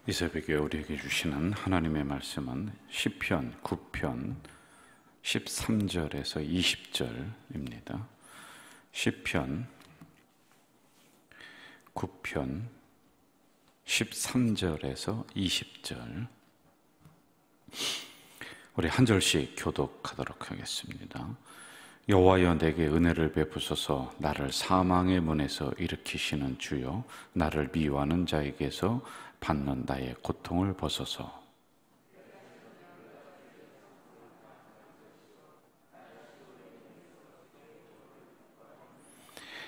이 새벽에 우리에게 주시는 하나님의 말씀은 시편 9편 13절에서 20절입니다. 시편 9편 13절에서 20절, 우리 한 절씩 교독하도록 하겠습니다. 여호와여, 내게 은혜를 베푸소서. 나를 사망의 문에서 일으키시는 주여, 나를 미워하는 자에게서 받는 나의 고통을 벗소서.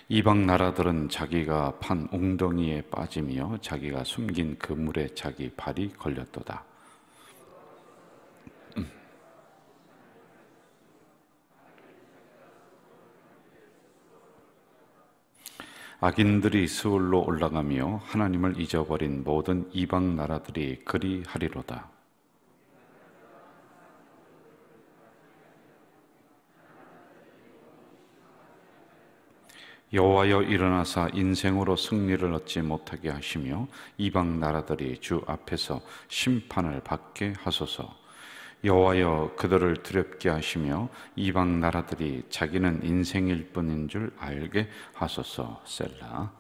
이방 나라들은 자기가 판 웅덩이에 빠지며 자기가 숨긴 그물에 자기 발이 걸렸도다. 악인들이 스올로 올라가며 하나님을 잊어버린 모든 이방 나라들이 그리하리로다. 여호와여, 일어나사 인생으로 승리를 얻지 못하게 하시며 이방 나라들이 주 앞에서 심판을 받게 하소서. 여호와여, 그들을 두렵게 하시며 이방 나라들이 자기는 인생일 뿐인 줄 알게 하소서. 셀라.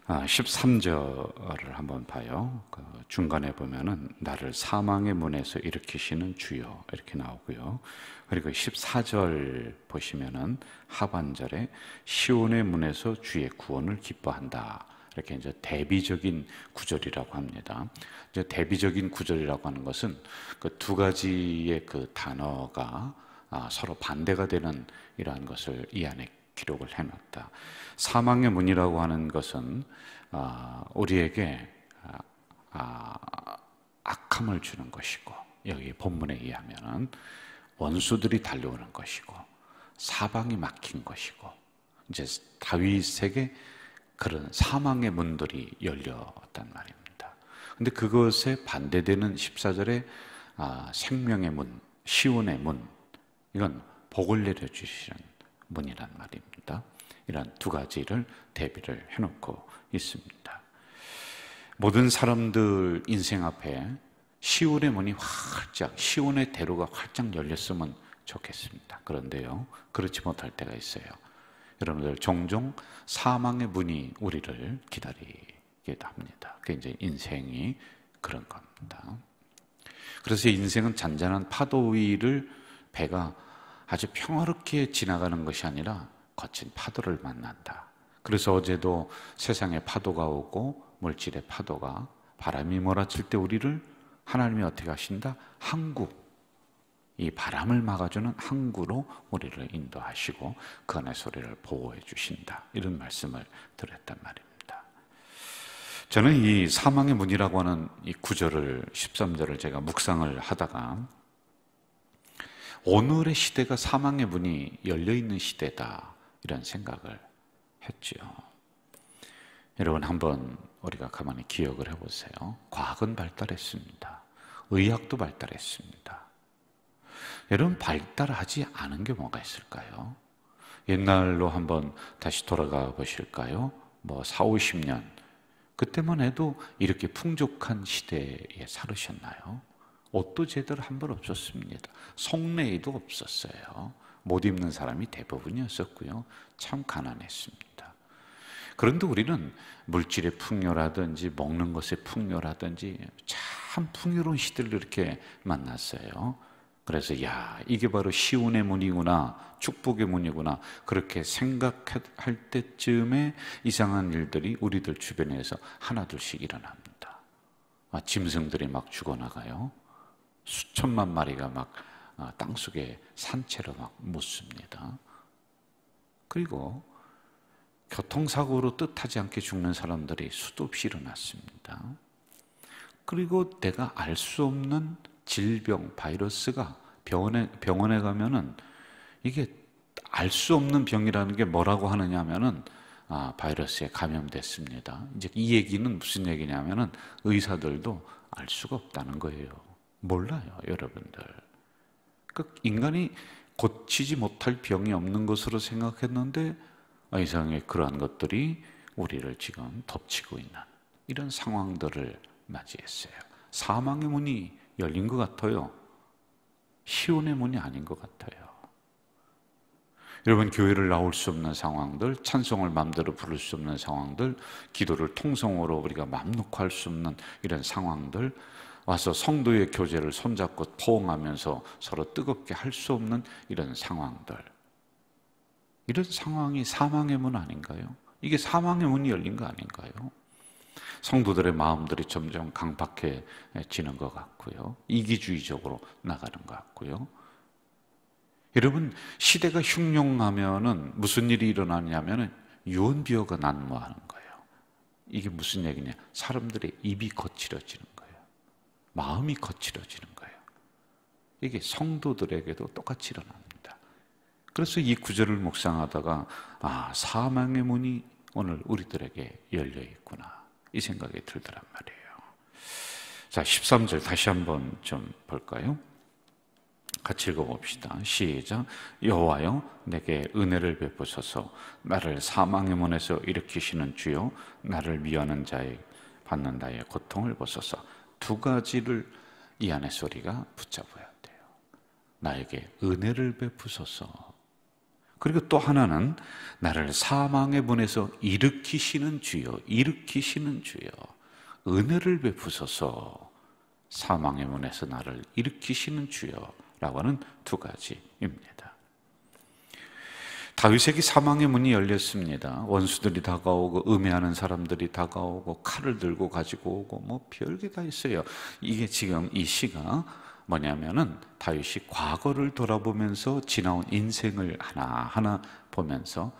13절을 한번 봐요. 그 중간에 보면은 나를 사망의 문에서 일으키시는 주여, 이렇게 나오고요. 그리고 14절 보시면은 하반절에 시온의 문에서 주의 구원을 기뻐한다, 이렇게 이제 대비적인 구절이라고 합니다. 이제 대비적인 구절이라고 하는 것은 그 두 가지의 그 단어가 서로 반대가 되는 이러한 것을 이 안에 기록을 해놨다. 사망의 문이라고 하는 것은 우리에게 악함을 주는 것이고, 여기 본문에 의하면 원수들이 달려오는 것이고, 사방이 막힌 것이고, 이제 다윗에게 그런 사망의 문들이 열렸단 말입니다. 근데 그것에 반대되는 14절에 생명의 문, 시온의 문, 이건 복을 내려주시는 문이란 말입니다. 이런 두 가지를 대비를 해놓고 있습니다. 모든 사람들 인생 앞에 시온의 문이 활짝, 시온의 대로가 활짝 열렸으면 좋겠습니다. 그런데요, 그렇지 못할 때가 있어요. 여러분들, 종종 사망의 문이 우리를 기다리기도 합니다. 그게 이제 인생이 그런 겁니다. 그래서 인생은 잔잔한 파도 위를 배가 아주 평화롭게 지나가는 것이 아니라 거친 파도를 만난다. 그래서 어제도 세상에 파도가 오고 물질의 파도가, 바람이 몰아칠 때 우리를 하나님이 어떻게 하신다? 항구, 이 바람을 막아주는 항구로 우리를 인도하시고 그 안에서 우리를 보호해 주신다, 이런 말씀을 드렸단 말입니다. 저는 이 사망의 문이라고 하는 이 9절을, 13절을 제가 묵상을 하다가 오늘의 시대가 사망의 문이 열려있는 시대다, 이런 생각을 했죠. 여러분, 한번 우리가 가만히 기억을 해보세요. 과학은 발달했습니다. 의학도 발달했습니다. 여러분, 발달하지 않은 게 뭐가 있을까요? 옛날로 한번 다시 돌아가 보실까요? 4, 50년 그때만 해도 이렇게 풍족한 시대에 살으셨나요? 옷도 제대로 한 벌 없었습니다. 속내에도 없었어요. 못 입는 사람이 대부분이었었고요. 참 가난했습니다. 그런데 우리는 물질의 풍요라든지 먹는 것의 풍요라든지 참 풍요로운 시대를 이렇게 만났어요. 그래서 이게 바로 시온의 문이구나, 축복의 문이구나, 그렇게 생각할 때쯤에 이상한 일들이 우리들 주변에서 하나둘씩 일어납니다. 짐승들이 막 죽어나가요. 수천만 마리가 막 땅속에 산채로 막 묻습니다. 그리고 교통사고로 뜻하지 않게 죽는 사람들이 수도 없이 일어났습니다. 그리고 내가 알 수 없는 질병, 바이러스가 병원에 가면은 이게 알 수 없는 병이라는 게 뭐라고 하느냐 하면은 바이러스에 감염됐습니다. 이제 이 얘기는 무슨 얘기냐면은 의사들도 알 수가 없다는 거예요. 몰라요, 여러분들. 그 인간이 고치지 못할 병이 없는 것으로 생각했는데 이상하게 그러한 것들이 우리를 지금 덮치고 있는 이런 상황들을 맞이했어요. 사망의 문이 열린 것 같아요. 시온의 문이 아닌 것 같아요. 여러분, 교회를 나올 수 없는 상황들, 찬송을 마음대로 부를 수 없는 상황들, 기도를 통성으로 우리가 맘 놓고 할 수 없는 이런 상황들, 와서 성도의 교제를 손잡고 포옹하면서 서로 뜨겁게 할 수 없는 이런 상황들, 이런 상황이 사망의 문 아닌가요? 이게 사망의 문이 열린 거 아닌가요? 성도들의 마음들이 점점 강팍해지는 것 같고요, 이기주의적으로 나가는 것 같고요. 여러분, 시대가 흉흉하면은 무슨 일이 일어나냐면은 유언비어가 난무하는 거예요. 이게 무슨 얘기냐? 사람들의 입이 거칠어지는 거예요. 마음이 거칠어지는 거예요. 이게 성도들에게도 똑같이 일어납니다. 그래서 이 구절을 묵상하다가 사망의 문이 오늘 우리들에게 열려 있구나, 이 생각이 들더란 말이에요. 자, 13절 다시 한번 좀 볼까요? 같이 읽어봅시다. 시작. 여호와여, 내게 은혜를 베푸소서. 나를 사망의 문에서 일으키시는 주여, 나를 미워하는 자의 받는 나의 고통을 보소서. 두 가지를 이 안에 소리가 붙잡아야 돼요. 나에게 은혜를 베푸소서. 그리고 또 하나는 나를 사망의 문에서 일으키시는 주여, 일으키시는 주여, 은혜를 베푸소서. 사망의 문에서 나를 일으키시는 주여 라고 하는 두 가지입니다. 다윗에게 사망의 문이 열렸습니다. 원수들이 다가오고, 음해하는 사람들이 다가오고, 칼을 들고 가지고 오고, 뭐 별게 다 있어요. 이게 지금 이 시가 뭐냐면은 다윗이 과거를 돌아보면서 지나온 인생을 하나하나 보면서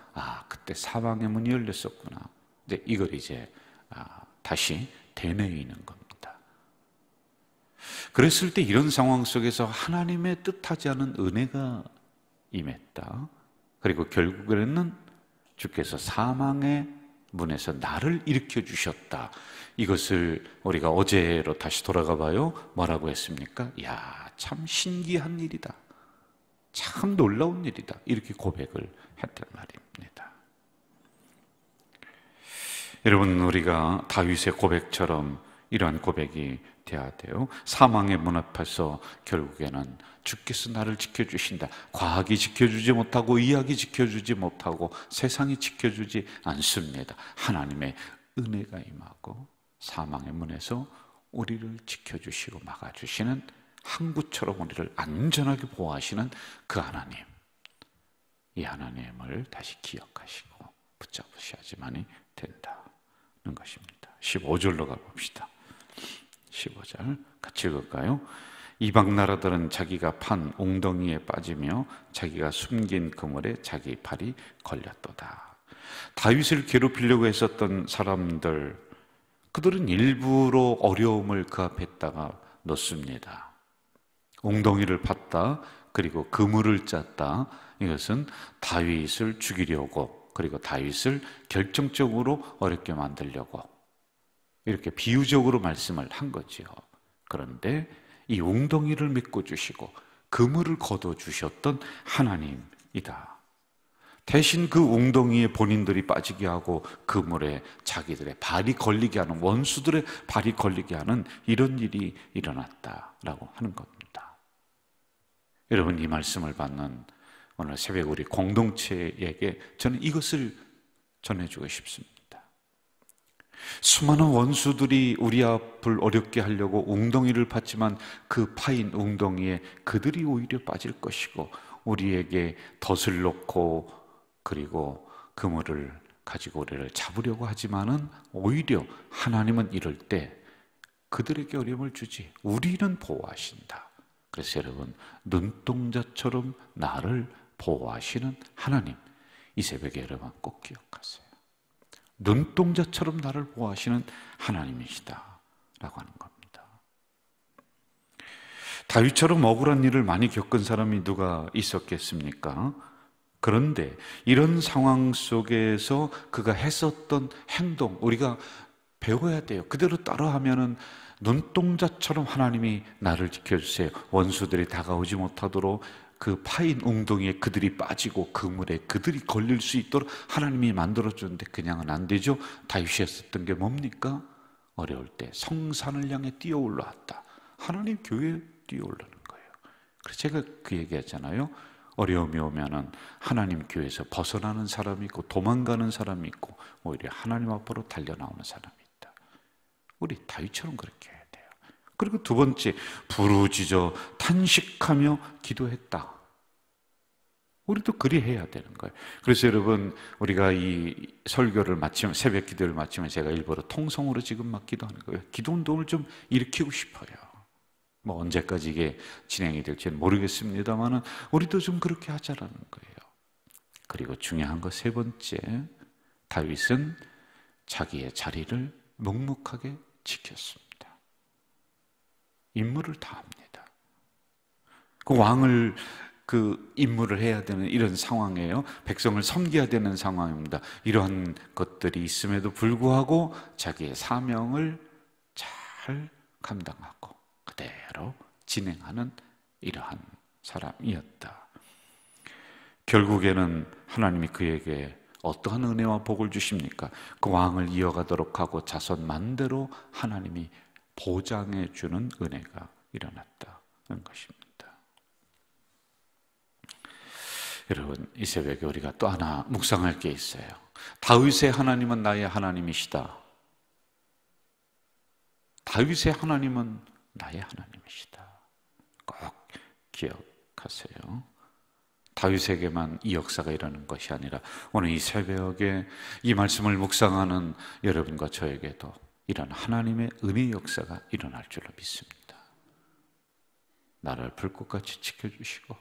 그때 사망의 문이 열렸었구나, 이제 이걸 이제 다시 되뇌이는 겁니다. 그랬을 때 이런 상황 속에서 하나님의 뜻하지 않은 은혜가 임했다. 그리고 결국에는 주께서 사망의 문에서 나를 일으켜 주셨다. 이것을 우리가 어제로 다시 돌아가 봐요. 뭐라고 했습니까? 참 신기한 일이다, 참 놀라운 일이다, 이렇게 고백을 했단 말입니다. 여러분, 우리가 다윗의 고백처럼 이러한 고백이 돼야 돼요. 사망의 문 앞에서 결국에는 주께서 나를 지켜주신다. 과학이 지켜주지 못하고, 의학이 지켜주지 못하고, 세상이 지켜주지 않습니다. 하나님의 은혜가 임하고 사망의 문에서 우리를 지켜주시고 막아주시는, 항구처럼 우리를 안전하게 보호하시는 그 하나님, 이 하나님을 다시 기억하시고 붙잡으셔야지만이 된다는 것입니다. 15절로 가봅시다. 15절 같이 읽을까요? 이방 나라들은 자기가 판 웅덩이에 빠지며 자기가 숨긴 그물에 자기 발이 걸렸도다. 다윗을 괴롭히려고 했었던 사람들, 그들은 일부러 어려움을 그 앞에다가 놓습니다. 웅덩이를 팠다, 그리고 그물을 짰다. 이것은 다윗을 죽이려고, 그리고 다윗을 결정적으로 어렵게 만들려고, 이렇게 비유적으로 말씀을 한 거지요. 그런데 이 웅덩이를 메꿔주시고 그물을 거둬주셨던 하나님이다. 대신 그 웅덩이에 본인들이 빠지게 하고 그물에 자기들의 발이 걸리게 하는, 원수들의 발이 걸리게 하는 이런 일이 일어났다라고 하는 겁니다. 여러분, 이 말씀을 받는 오늘 새벽 우리 공동체에게 저는 이것을 전해주고 싶습니다. 수많은 원수들이 우리 앞을 어렵게 하려고 웅덩이를 팠지만 그 파인 웅덩이에 그들이 오히려 빠질 것이고, 우리에게 덫을 놓고 그리고 그물을 가지고 우리를 잡으려고 하지만은 오히려 하나님은 이럴 때 그들에게 어려움을 주지 우리는 보호하신다. 그래서 여러분, 눈동자처럼 나를 보호하시는 하나님, 이 새벽에 여러분 꼭 기억하세요. 눈동자처럼 나를 보호하시는 하나님이시다 라고 하는 겁니다. 다윗처럼 억울한 일을 많이 겪은 사람이 누가 있었겠습니까? 그런데 이런 상황 속에서 그가 했었던 행동, 우리가 배워야 돼요. 그대로 따라하면은 눈동자처럼 하나님이 나를 지켜주세요. 원수들이 다가오지 못하도록 그 파인 웅덩이에 그들이 빠지고 그물에 그들이 걸릴 수 있도록 하나님이 만들어주는데 그냥은 안 되죠. 다윗이 했었던 게 뭡니까? 어려울 때 성산을 향해 뛰어 올라왔다. 하나님 교회에 뛰어 오르는 거예요. 그래서 제가 그 얘기했잖아요. 어려움이 오면은 하나님 교회에서 벗어나는 사람이 있고 도망가는 사람이 있고 오히려 하나님 앞으로 달려나오는 사람이 있다. 우리 다윗처럼 그렇게 해야 돼요. 그리고 두 번째, 부르짖어 탄식하며 기도했다. 우리도 그리해야 되는 거예요. 그래서 여러분, 우리가 이 설교를 마치면, 새벽 기도를 마치면 제가 일부러 통성으로 지금 막 기도하는 거예요. 기도 운동을 좀 일으키고 싶어요. 뭐 언제까지 이게 진행이 될지는 모르겠습니다만은 우리도 좀 그렇게 하자라는 거예요. 그리고 중요한 거 세 번째, 다윗은 자기의 자리를 묵묵하게 지켰습니다. 임무를 다합니다. 그 왕을 임무를 해야 되는 이런 상황이에요. 백성을 섬겨야 되는 상황입니다. 이러한 것들이 있음에도 불구하고 자기의 사명을 잘 감당하고 그대로 진행하는 이러한 사람이었다. 결국에는 하나님이 그에게 어떠한 은혜와 복을 주십니까? 그 왕을 이어가도록 하고 자손 만대로 하나님이 보장해 주는 은혜가 일어났다는 것입니다. 여러분, 이 새벽에 우리가 또 하나 묵상할 게 있어요. 다윗의 하나님은 나의 하나님이시다. 다윗의 하나님은 나의 하나님이시다. 꼭 기억하세요. 다윗에게만 이 역사가 일어나는 것이 아니라 오늘 이 새벽에 이 말씀을 묵상하는 여러분과 저에게도 이런 하나님의 은혜 역사가 일어날 줄로 믿습니다. 나를 불꽃같이 지켜주시고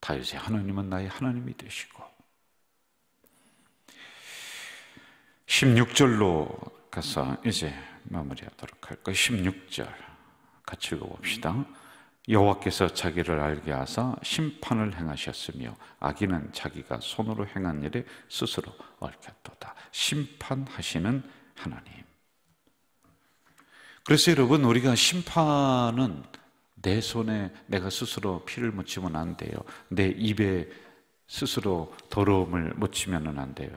다윗의 하나님은 나의 하나님이 되시고 16절로 가서 이제 마무리하도록 할 거예요. 16절 같이 읽어봅시다. 여호와께서 자기를 알게 하사 심판을 행하셨으며 악인은 자기가 손으로 행한 일에 스스로 얽혔도다. 심판하시는 하나님. 그래서 여러분, 우리가 심판은 내 손에 내가 스스로 피를 묻히면 안 돼요. 내 입에 스스로 더러움을 묻히면 안 돼요.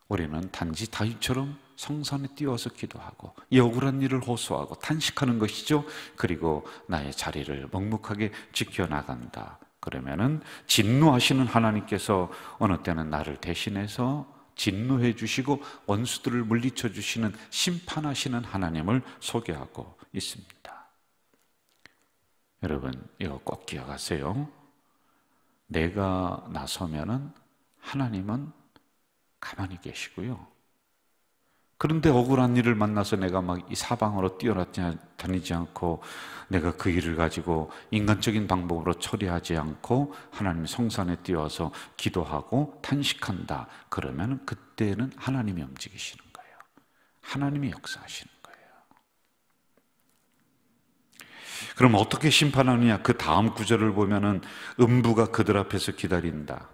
우리는 단지 다윗처럼 성산에 뛰어서 기도하고 이 억울한 일을 호소하고 탄식하는 것이죠. 그리고 나의 자리를 묵묵하게 지켜나간다. 그러면은 진노하시는 하나님께서 어느 때는 나를 대신해서 진노해 주시고 원수들을 물리쳐 주시는 심판하시는 하나님을 소개하고 있습니다. 여러분, 이거 꼭 기억하세요. 내가 나서면은 하나님은 가만히 계시고요. 그런데 억울한 일을 만나서 내가 막 이 사방으로 뛰어다니지 않고 내가 그 일을 가지고 인간적인 방법으로 처리하지 않고 하나님 성산에 뛰어서 기도하고 탄식한다. 그러면 그때는 하나님이 움직이시는 거예요. 하나님이 역사하시는 거예요. 그럼 어떻게 심판하느냐? 그 다음 구절을 보면은 음부가 그들 앞에서 기다린다.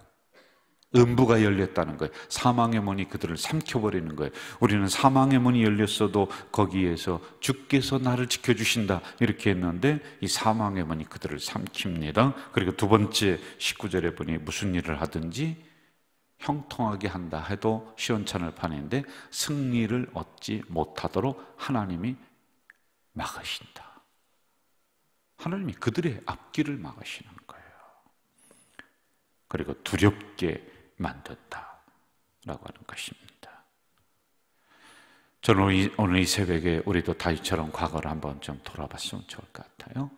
음부가 열렸다는 거예요. 사망의 문이 그들을 삼켜버리는 거예요. 우리는 사망의 문이 열렸어도 거기에서 주께서 나를 지켜주신다 이렇게 했는데 이 사망의 문이 그들을 삼킵니다. 그리고 두 번째 19절에 보니 무슨 일을 하든지 형통하게 한다 해도 시원찮을 판인데 승리를 얻지 못하도록 하나님이 막으신다. 하나님이 그들의 앞길을 막으시는 거예요. 그리고 두렵게 만든다라고 하는 것입니다. 저는 오늘 이 새벽에 우리도 다윗처럼 과거를 한번 좀 돌아봤으면 좋을 것 같아요.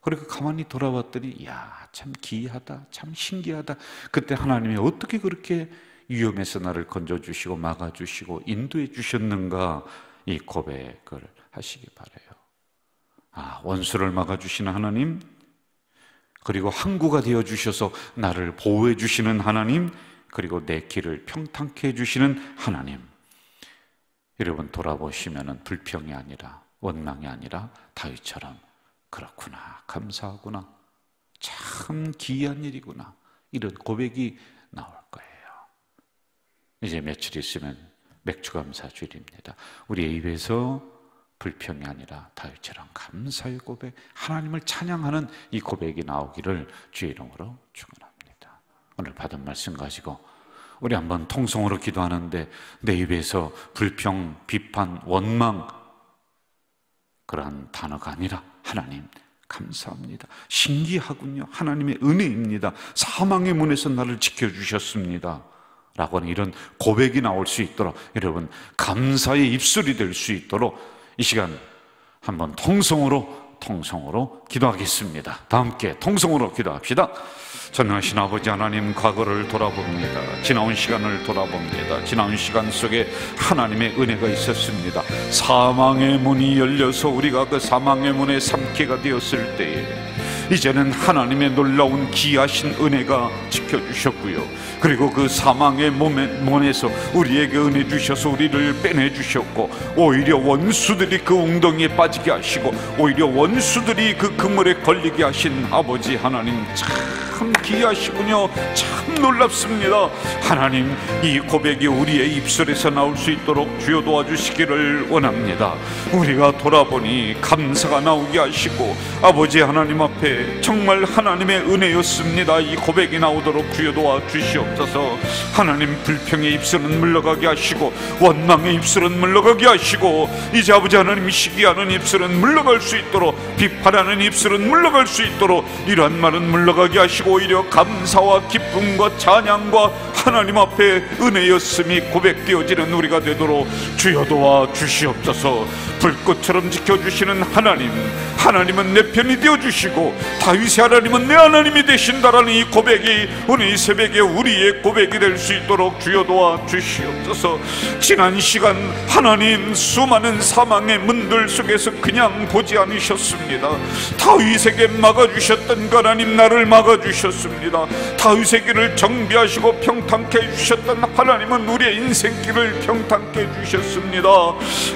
그리고 가만히 돌아봤더니 참 기이하다, 참 신기하다. 그때 하나님이 어떻게 그렇게 위험에서 나를 건져주시고 막아주시고 인도해 주셨는가, 이 고백을 하시기 바라요. 원수를 막아주시는 하나님, 그리고 항구가 되어주셔서 나를 보호해 주시는 하나님, 그리고 내 길을 평탄케 해주시는 하나님. 여러분 돌아보시면 불평이 아니라 원망이 아니라 다윗처럼 그렇구나, 감사하구나, 참 기이한 일이구나, 이런 고백이 나올 거예요. 이제 며칠 있으면 맥주감사주일입니다. 우리의 입에서 불평이 아니라 다윗처럼 감사의 고백, 하나님을 찬양하는 이 고백이 나오기를 주의 이름으로 축원합니다. 오늘 받은 말씀 가지고 우리 한번 통성으로 기도하는데 내 입에서 불평, 비판, 원망 그러한 단어가 아니라 하나님 감사합니다, 신기하군요, 하나님의 은혜입니다, 사망의 문에서 나를 지켜주셨습니다 라고 하는 이런 고백이 나올 수 있도록, 여러분 감사의 입술이 될 수 있도록 이 시간 한번 통성으로 기도하겠습니다. 다 함께 통성으로 기도합시다. 전능하신 아버지 하나님, 과거를 돌아봅니다. 지나온 시간을 돌아봅니다. 지나온 시간 속에 하나님의 은혜가 있었습니다. 사망의 문이 열려서 우리가 그 사망의 문에 삼키가 되었을 때에 이제는 하나님의 놀라운 귀하신 은혜가 지켜주셨고요, 그리고 그 사망의 문에서 우리에게 은혜 주셔서 우리를 빼내주셨고, 오히려 원수들이 그 웅덩이에 빠지게 하시고, 오히려 원수들이 그 그물에 걸리게 하신 아버지 하나님, 참 귀하시군요. 참 놀랍습니다. 하나님, 이 고백이 우리의 입술에서 나올 수 있도록 주여 도와주시기를 원합니다. 우리가 돌아보니 감사가 나오게 하시고, 아버지 하나님 앞에 정말 하나님의 은혜였습니다, 이 고백이 나오도록 주여 도와주시옵소서. 하나님, 불평의 입술은 물러가게 하시고, 원망의 입술은 물러가게 하시고, 이제 아버지 하나님, 시기하는 입술은 물러갈 수 있도록, 비판하는 입술은 물러갈 수 있도록 이러한 말은 물러가게 하시고, 오히려 감사와 기쁨과 찬양과 하나님 앞에 은혜였음이 고백되어지는 우리가 되도록 주여 도와주시옵소서. 불꽃처럼 지켜주시는 하나님, 하나님은 내 편이 되어주시고 다윗의 하나님은 내 하나님이 되신다라는 이 고백이 오늘 이 새벽에 우리의 고백이 될 수 있도록 주여 도와주시옵소서. 지난 시간 하나님, 수많은 사망의 문들 속에서 그냥 보지 않으셨습니다. 다윗에게 막아주셨던 하나님, 나를 막아주셨습니다. 다윗의 길을 정비하시고 평탄케 해주셨던 하나님은 우리의 인생길을 평탄케 해주셨습니다.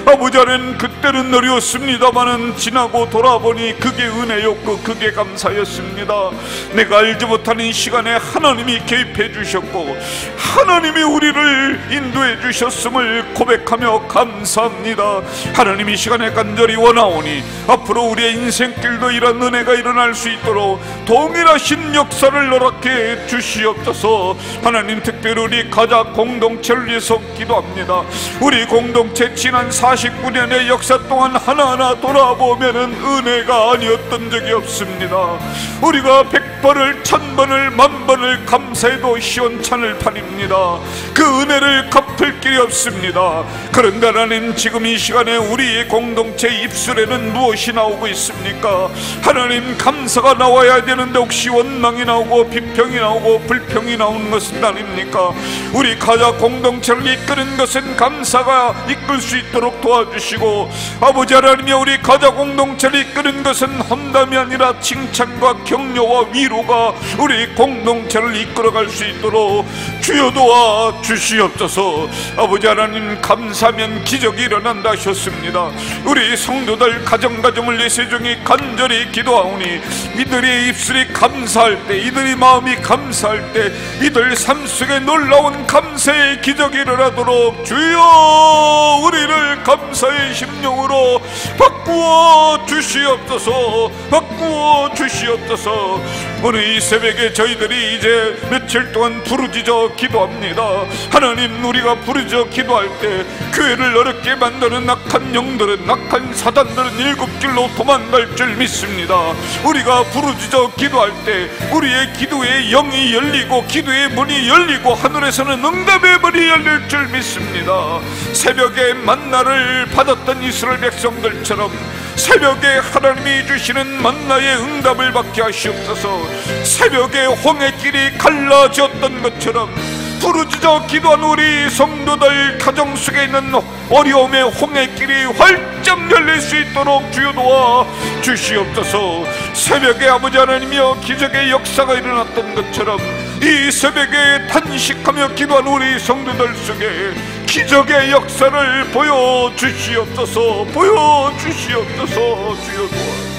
아버지 하나님, 그때는 어려웠습니다마는 지나고 돌아보니 그게 은혜였고 그게 감사였습니다. 내가 알지 못하는 시간에 하나님이 개입해 주셨고 하나님이 우리를 인도해 주셨음을 고백하며 감사합니다. 하나님, 이 시간에 간절히 원하오니 앞으로 우리의 인생길도 이런 은혜가 일어날 수 있도록 동일하신 역사를 허락해 주시옵소서. 하나님, 특별히 우리 가자 공동체를 위해서 기도합니다. 우리 공동체 지난 49년의 역사 동안 하나하나 돌아보면은 은혜가 아니었던 적이 없습니다. 우리가 100번을 1000번을 10,000번을 감사해도 시원찮을 판입니다. 그 은혜를 갚을 길이 없습니다. 그런데 하나님, 지금 이 시간에 우리의 공동체 입술에는 무엇이 나오고 있습니까? 하나님, 감사가 나와야 되는데 혹시 원망이 나오고 비평이 나오고 불평이 나오는 것은 아닙니까? 우리 가자 공동체를 이끄는 것은 감사가 이끌 수 있도록 도와주시고, 아버지 하나님이 우리 가자 공동체를 이끄는 것은 험담이 아니라 칭찬과 격려와 위로가 우리 공동체를 이끌어갈 수 있도록 주여 도와 주시옵소서. 아버지 하나님, 감사하면 기적이 일어난다 하셨습니다. 우리 성도들 가정을 내세종이 간절히 기도하오니 이들의 입술이 감사할 때, 이들의 마음이 감사할 때 이들 삶 속에 놀라운 감사의 기적이 일어나도록 주여 우리를 감사의 심령으로 바꾸어 주시옵소서. 바꾸어 주시옵소서. 오늘 이 새벽에 저희들이 이제 며칠 동안 부르짖어 기도합니다. 하나님, 우리가 부르짖어 기도할 때 교회를 어렵게 만드는 악한 영들은, 악한 사단들은 일곱 길로 도망갈 줄 믿습니다. 우리가 부르짖어 기도할 때 우리의 기도의 영이 열리고 기도의 문이 열리고 하늘에서는 응답의 문이 열릴 줄 믿습니다. 새벽에 만나를 받았던 이스라엘 백성들처럼 새벽에 하나님이 주시는 만나의 응답을 받게 하시옵소서. 새벽에 홍해길이 갈라졌던 것처럼 부르짖어 기도한 우리 성도들 가정 속에 있는 어려움의 홍해길이 활짝 열릴 수 있도록 주여 도와 주시옵소서. 새벽에 아버지 하나님이여 기적의 역사가 일어났던 것처럼 이 새벽에 탄식하며 기도한 우리 성도들 속에 기적의 역사를 보여주시옵소서. 보여주시옵소서. 주여 도와